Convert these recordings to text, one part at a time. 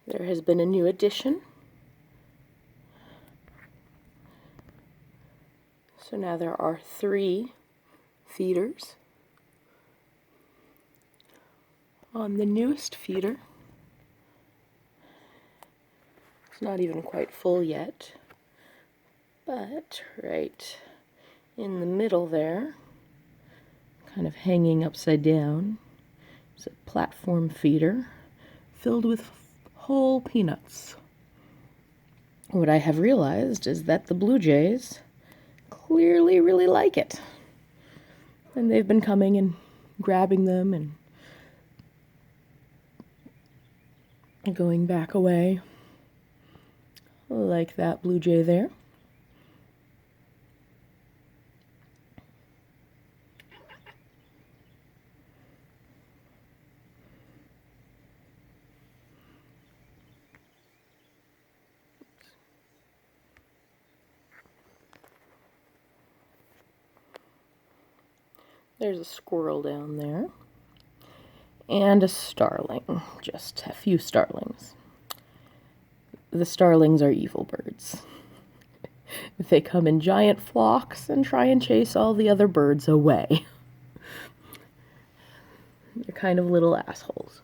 There has been a new addition. So now there are 3 feeders. On the newest feeder, it's not even quite full yet, but right in the middle there, kind of hanging upside down, is a platform feeder filled with whole peanuts. What I have realized is that the blue jays clearly really like it. And they've been coming and grabbing them and going back away, like that blue jay there. There's a squirrel down there. And a starling, just a few starlings. The starlings are evil birds. They come in giant flocks and try and chase all the other birds away. They're kind of little assholes.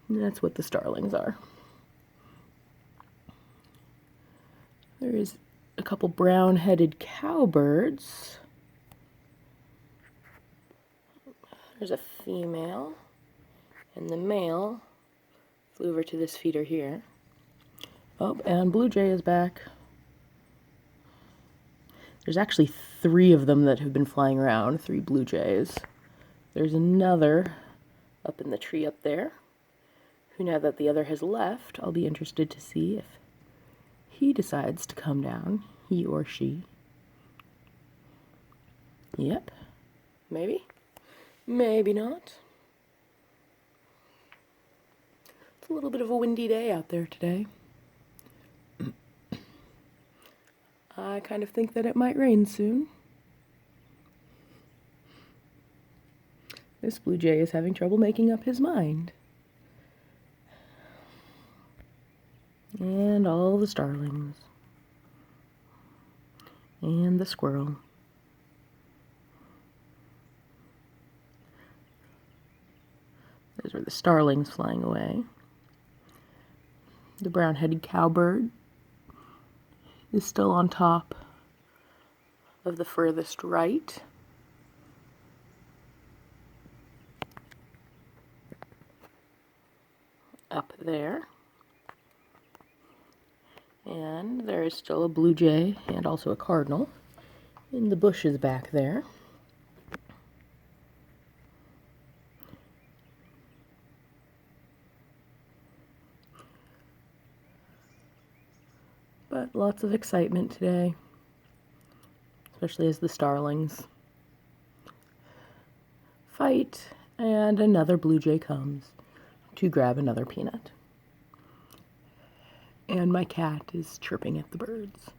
And that's what the starlings are. There is a couple brown-headed cowbirds. There's a female, and the male flew over to this feeder here. Oh, and blue jay is back. There's actually 3 of them that have been flying around, 3 blue jays. There's another up in the tree up there, who now that the other has left, I'll be interested to see if he decides to come down, he or she. Yep, maybe, maybe not. It's a little bit of a windy day out there today. I kind of think that it might rain soon. This blue jay is having trouble making up his mind. And all the starlings. And the squirrel. Those are the starlings flying away. The brown-headed cowbird is still on top of the furthest right. Up there. And there is still a blue jay and also a cardinal in the bushes back there. But lots of excitement today, especially as the starlings fight and another blue jay comes to grab another peanut. And my cat is chirping at the birds.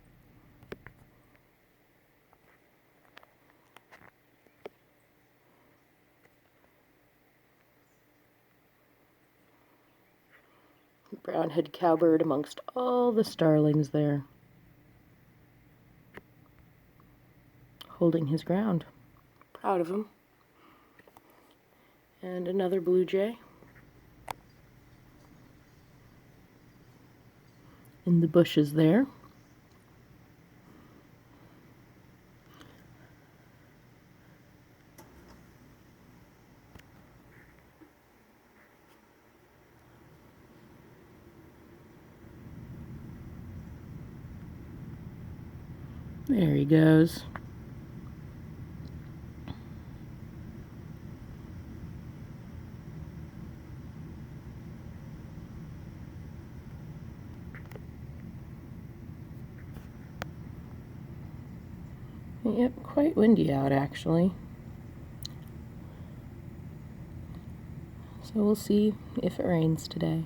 Brown-headed cowbird amongst all the starlings there, holding his ground. Proud of him. And another blue jay in the bushes there. There he goes. Yep, quite windy out actually. So we'll see if it rains today.